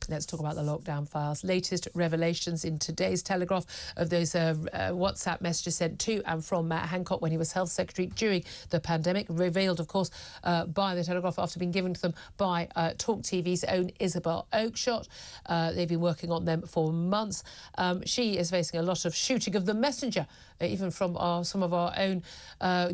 Let's talk about the lockdown files. Latest revelations in today's Telegraph of those WhatsApp messages sent to and from Matt Hancock when he was Health Secretary during the pandemic, revealed, of course, by the Telegraph after being given to them by TalkTV's own Isabel Oakeshott. They've been working on them for months. She is facing a lot of shooting of the messenger, even from some of our own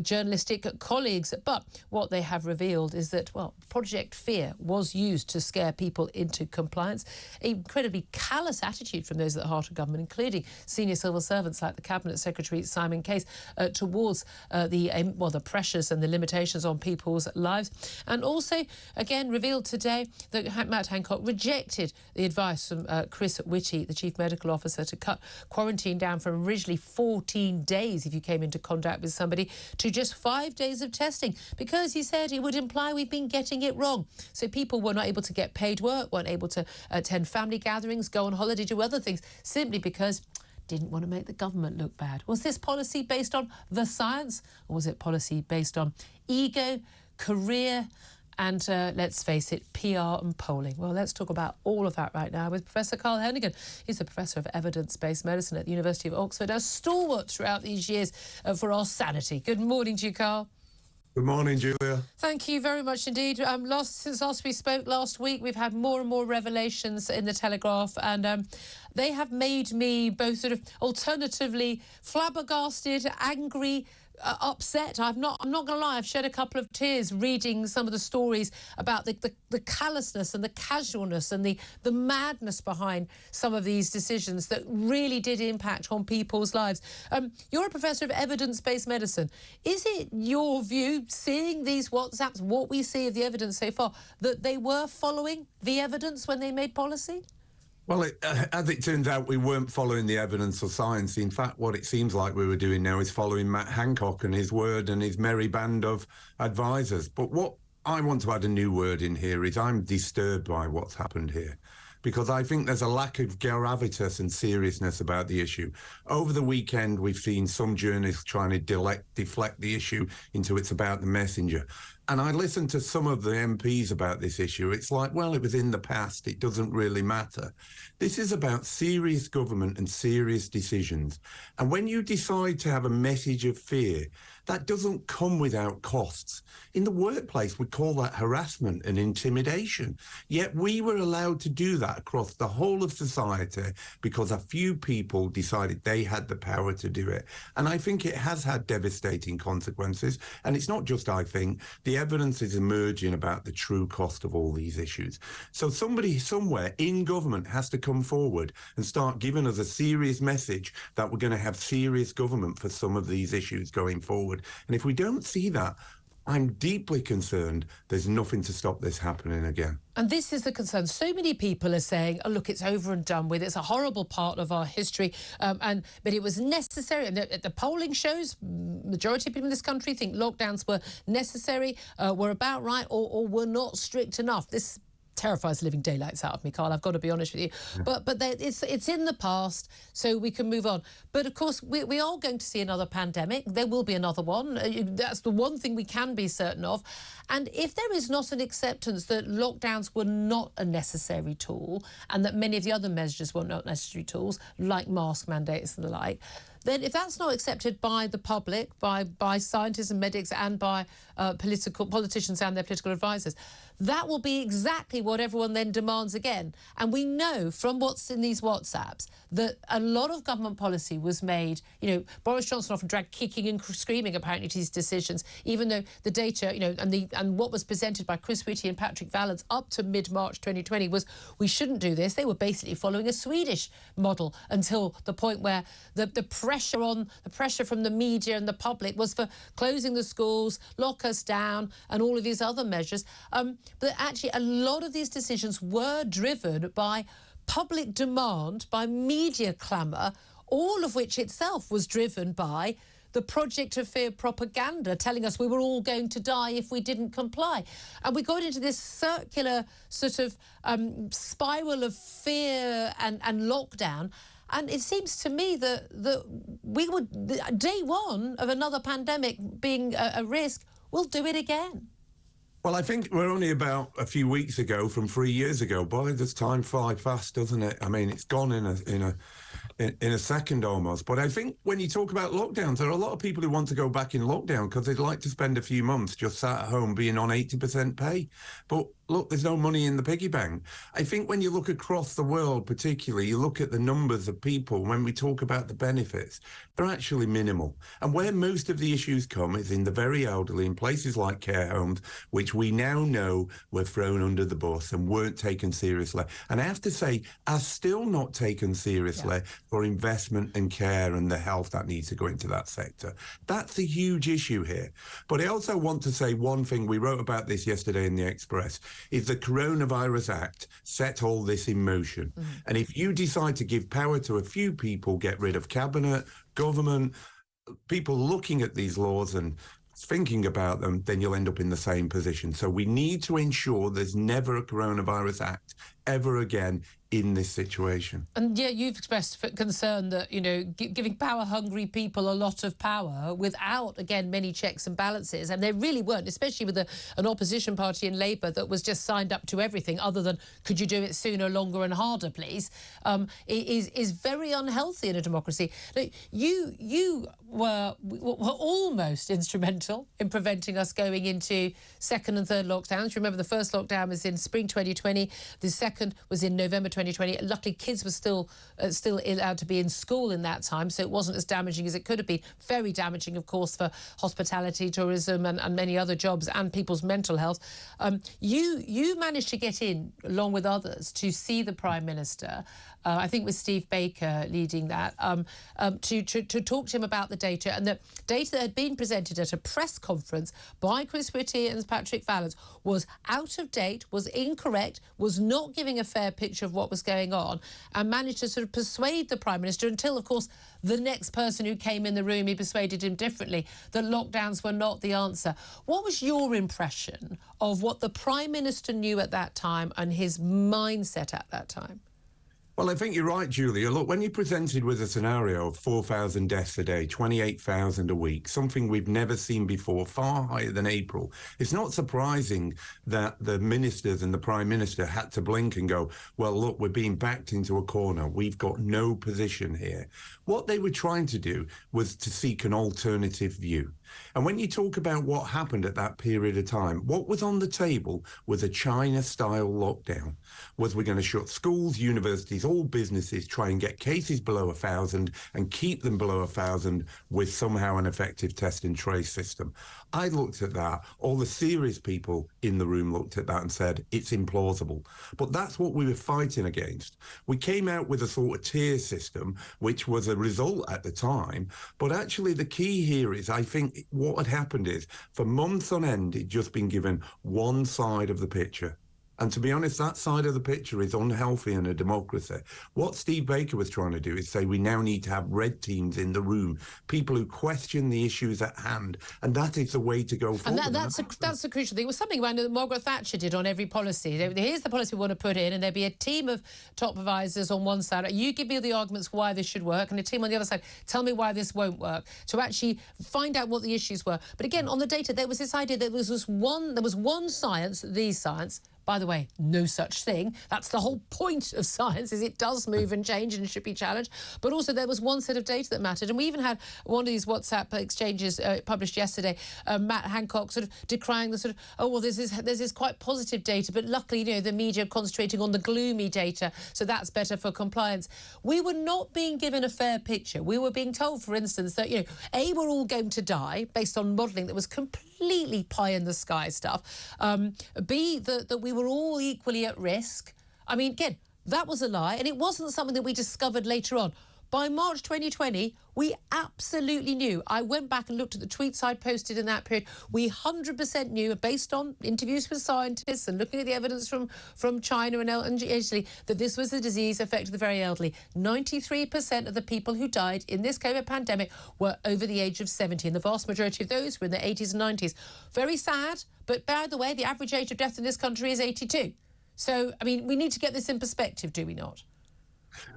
journalistic colleagues. But what they have revealed is that, well, Project Fear was used to scare people into compliance. An incredibly callous attitude from those at the heart of government, including senior civil servants like the Cabinet Secretary Simon Case, towards the pressures and the limitations on people's lives. And also, again, revealed today that Matt Hancock rejected the advice from Chris Whitty, the Chief Medical Officer, to cut quarantine down from originally 14 days if you came into contact with somebody to just 5 days of testing, because he said it would imply we've been getting it wrong. So people were not able to get paid work, weren't able to attend family gatherings, go on holiday, do other things, simply because didn't want to make the government look bad. Was this policy based on the science, or was it policy based on ego, career, and let's face it, PR and polling? Well, let's talk about all of that right now with Professor Carl Heneghan. He's a professor of evidence-based medicine at the University of Oxford, a stalwart throughout these years for our sanity. Good morning to you, Carl. Good morning, Julia. Thank you very much indeed. Since last we spoke last week, we've had more and more revelations in the Telegraph, and they have made me both sort of alternatively flabbergasted, angry, upset. I'm not going to lie, I've shed a couple of tears reading some of the stories about the callousness and the casualness and the madness behind some of these decisions that really did impact on people's lives. You're a professor of evidence-based medicine. Is it your view, seeing these WhatsApps, what we see of the evidence so far, that they were following the evidence when they made policy? Well, as it turns out, we weren't following the evidence or science. In fact, what it seems like we were doing now is following Matt Hancock and his word and his merry band of advisors. But what I want to add a new word in here is I'm disturbed by what's happened here, because I think there's a lack of gravitas and seriousness about the issue. Over the weekend, we've seen some journalists trying to deflect the issue into it's about the messenger. And I listened to some of the MPs about this issue. It's like, well, it was in the past. It doesn't really matter. This is about serious government and serious decisions. And when you decide to have a message of fear, that doesn't come without costs. In the workplace, we call that harassment and intimidation. Yet we were allowed to do that across the whole of society because a few people decided they had the power to do it. And I think it has had devastating consequences. And it's not just I think. The evidence is emerging about the true cost of all these issues. So somebody somewhere in government has to come forward and start giving us a serious message that we're going to have serious government for some of these issues going forward. And if we don't see that, I'm deeply concerned there's nothing to stop this happening again. And this is the concern. So many people are saying, oh, look, it's over and done with. It's a horrible part of our history. But it was necessary. And the polling shows majority of people in this country think lockdowns were necessary, were about right, or were not strict enough. This terrifies the living daylights out of me, Carl, I've got to be honest with you. Yeah. But it's in the past, so we can move on. But of course, we are going to see another pandemic. There will be another one. That's the one thing we can be certain of. And if there is not an acceptance that lockdowns were not a necessary tool, and that many of the other measures were not necessary tools, like mask mandates and the like, then if that's not accepted by the public, by scientists and medics and by politicians and their political advisors, that will be exactly what everyone then demands again. And we know from what's in these WhatsApps that a lot of government policy was made, Boris Johnson often dragged kicking and screaming apparently to his decisions, even though the data, and what was presented by Chris Whitty and Patrick Vallance up to mid-March 2020 was we shouldn't do this. They were basically following a Swedish model until the point where the pressure from the media and the public was for closing the schools, lock us down, and all of these other measures. But actually, a lot of these decisions were driven by public demand, by media clamour, all of which itself was driven by the Project of Fear propaganda telling us we were all going to die if we didn't comply. And we got into this circular sort of spiral of fear and lockdown. And it seems to me that we would, day one of another pandemic being a risk, we'll do it again. Well, I think we're only about a few weeks ago from 3 years ago. Boy, does time fly fast, doesn't it? I mean, it's gone in a second almost. But I think when you talk about lockdowns, there are a lot of people who want to go back in lockdown because they'd like to spend a few months just sat at home being on 80% pay. But look, there's no money in the piggy bank. I think when you look across the world, particularly, you look at the numbers of people, when we talk about the benefits, they're actually minimal. And where most of the issues come is in the very elderly, in places like care homes, which we now know were thrown under the bus and weren't taken seriously. And I have to say, are still not taken seriously for investment and care and the health that needs to go into that sector. That's a huge issue here. But I also want to say one thing. We wrote about this yesterday in the Express. Is the Coronavirus Act set all this in motion. And if you decide to give power to a few people, get rid of cabinet, government, people looking at these laws and thinking about them, then you'll end up in the same position. So we need to ensure there's never a Coronavirus Act ever again in this situation. And yeah, you've expressed concern that, you know, giving power-hungry people a lot of power without, again, many checks and balances, and there really weren't, especially with an opposition party in Labour that was just signed up to everything other than could you do it sooner, longer and harder, please, is very unhealthy in a democracy. Look, you were almost instrumental in preventing us going into second and third lockdowns. Remember, the first lockdown was in spring 2020, the second was in November 2020. Luckily, kids were still allowed to be in school in that time, so it wasn't as damaging as it could have been. Very damaging, of course, for hospitality, tourism and many other jobs and people's mental health. You managed to get in, along with others, to see the Prime Minister, I think with Steve Baker leading that, to talk to him about the data, and the data that had been presented at a press conference by Chris Whitty and Patrick Vallance was out of date, was incorrect, was not giving a fair picture of what was going on, and managed to sort of persuade the Prime Minister until, of course, the next person who came in the room, he persuaded him differently, that lockdowns were not the answer. What was your impression of what the Prime Minister knew at that time and his mindset at that time? Well, I think you're right, Julia. Look, when you presented with a scenario of 4,000 deaths a day, 28,000 a week, something we've never seen before, far higher than April, it's not surprising that the ministers and the Prime Minister had to blink and go, well, look, we're being backed into a corner. We've got no position here. What they were trying to do was to seek an alternative view. And when you talk about what happened at that period of time, what was on the table was a China-style lockdown. Was we going to shut schools, universities, all businesses, try and get cases below 1,000 and keep them below 1,000 with somehow an effective test and trace system? I looked at that. All the serious people in the room looked at that and said, it's implausible. But that's what we were fighting against. We came out with a sort of tier system, which was a result at the time. But actually the key here is, I think what had happened is, for months on end, it'd just been given one side of the picture. And to be honest, that side of the picture is unhealthy in a democracy. What Steve Baker was trying to do is say we now need to have red teams in the room, people who question the issues at hand, and that is the way to go forward. And that's a crucial thing. It was something I know that Margaret Thatcher did on every policy. Here's the policy we want to put in, and there'd be a team of top advisors on one side. You give me the arguments why this should work, and a team on the other side, tell me why this won't work, to actually find out what the issues were. But again, on the data, there was this idea that there was one science, the science. By the way, no such thing. That's the whole point of science, is it does move and change and should be challenged. But also there was one set of data that mattered. And we even had one of these WhatsApp exchanges published yesterday, Matt Hancock sort of decrying the sort of, oh, well, there's this quite positive data, but luckily, you know, the media concentrating on the gloomy data, so that's better for compliance. We were not being given a fair picture. We were being told, for instance, that, you know, A, we're all going to die based on modelling that was completely pie-in-the-sky stuff. B, that we were all equally at risk. I mean, again, that was a lie, and it wasn't something that we discovered later on. By March 2020, we absolutely knew. I went back and looked at the tweets I posted in that period. We 100% knew, based on interviews with scientists and looking at the evidence from China and Italy, that this was a disease affecting the very elderly. 93% of the people who died in this COVID pandemic were over the age of 70, and the vast majority of those were in their 80s and 90s. Very sad, but by the way, the average age of death in this country is 82. So, I mean, we need to get this in perspective, do we not?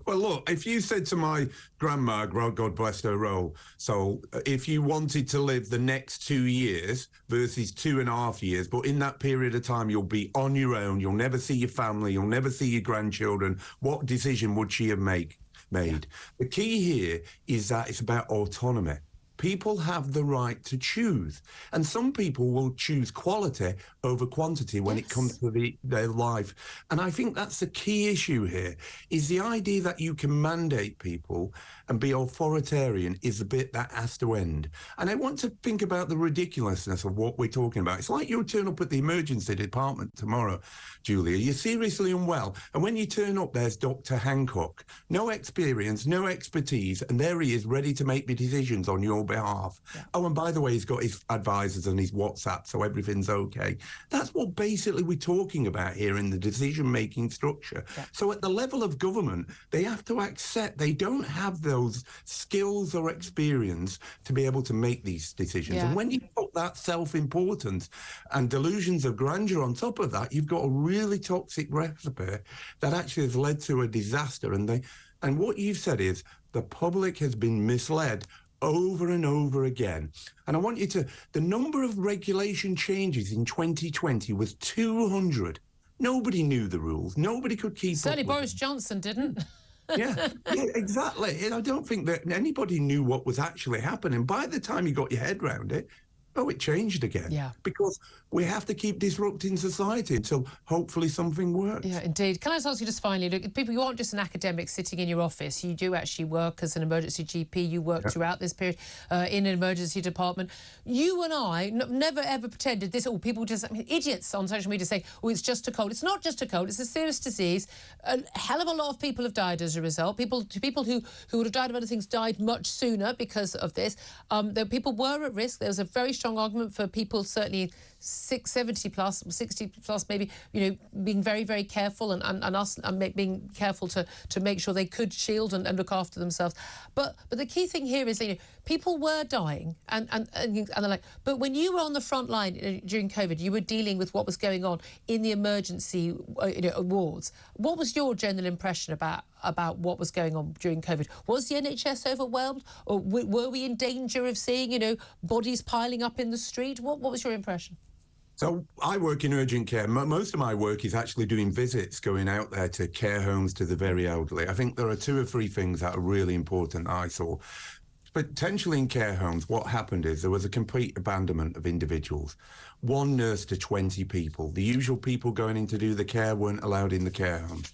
Well, look, if you said to my grandma, God bless her soul, if you wanted to live the next 2 years versus 2.5 years, but in that period of time, you'll be on your own, you'll never see your family, you'll never see your grandchildren, what decision would she have made? Yeah. The key here is that it's about autonomy. People have the right to choose. And some people will choose quality over quantity when it comes to their life. And I think that's the key issue here, is the idea that you can mandate people and be authoritarian is the bit that has to end. And I want to think about the ridiculousness of what we're talking about. It's like you turn up at the emergency department tomorrow, Julia, you're seriously unwell. And when you turn up, there's Dr Hancock. No experience, no expertise, and there he is ready to make the decisions on your behalf. Yeah. Oh, and by the way, he's got his advisors and his WhatsApp, so everything's okay. That's what basically we're talking about here in the decision-making structure. Yeah. So at the level of government, they have to accept they don't have those skills or experience to be able to make these decisions. Yeah. And when you put that self-importance and delusions of grandeur on top of that, you've got a really toxic recipe that actually has led to a disaster. And what you've said is the public has been misled over and over again. And I want you to, the number of regulation changes in 2020 was 200. Nobody knew the rules. Nobody could keep Certainly up Boris Johnson didn't. yeah, exactly. And I don't think that anybody knew what was actually happening. By the time you got your head around it, it changed again. Yeah. Because we have to keep disrupting society until hopefully something works. Yeah, indeed. Can I just ask you just finally, look, people, you aren't just an academic sitting in your office. You do actually work as an emergency GP. You work throughout this period in an emergency department. You and I never ever pretended this, people just, idiots on social media say, oh, it's just a cold. It's not just a cold. It's a serious disease. A hell of a lot of people have died as a result. People who would have died of other things died much sooner because of this. People were at risk. There was a very strong argument for people, certainly 70 plus, 60 plus, maybe, being very, very careful and us being careful to make sure they could shield and look after themselves. But the key thing here is that, people were dying and they're like, but when you were on the front line during COVID, you were dealing with what was going on in the emergency wards. What was your general impression about what was going on during COVID? Was the NHS overwhelmed, or were we in danger of seeing, bodies piling up in the street? What was your impression? So I work in urgent care. Most of my work is actually doing visits, going out there to care homes, to the very elderly. I think there are 2 or 3 things that are really important I saw. Potentially in care homes, what happened is there was a complete abandonment of individuals. 1 nurse to 20 people. The usual people going in to do the care weren't allowed in the care homes.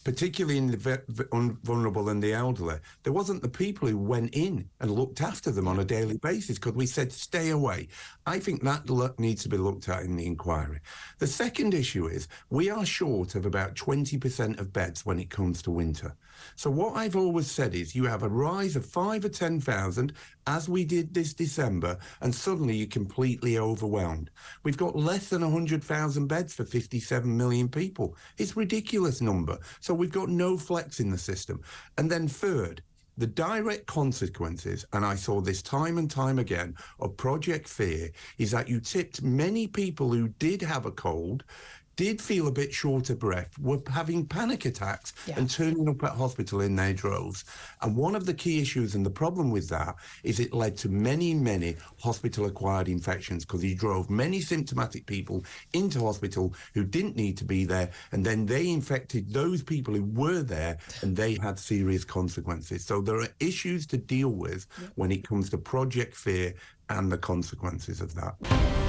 Particularly in the vulnerable and the elderly, there wasn't the people who went in and looked after them on a daily basis because we said, stay away. I think that needs to be looked at in the inquiry. The second issue is we are short of about 20% of beds when it comes to winter. So what I've always said is you have a rise of 5,000 or 10,000, as we did this December, and suddenly you're completely overwhelmed. We've got less than 100,000 beds for 57 million people. It's a ridiculous number. So we've got no flex in the system. And then third, the direct consequences, and I saw this time and time again, of Project Fear, is that you tipped many people who did have a cold, did feel a bit short of breath, were having panic attacks and turning up at hospital in their droves. And one of the key issues and the problem with that is it led to many, many hospital-acquired infections because he drove many symptomatic people into hospital who didn't need to be there, and then they infected those people who were there, and they had serious consequences. So there are issues to deal with when it comes to Project Fear and the consequences of that.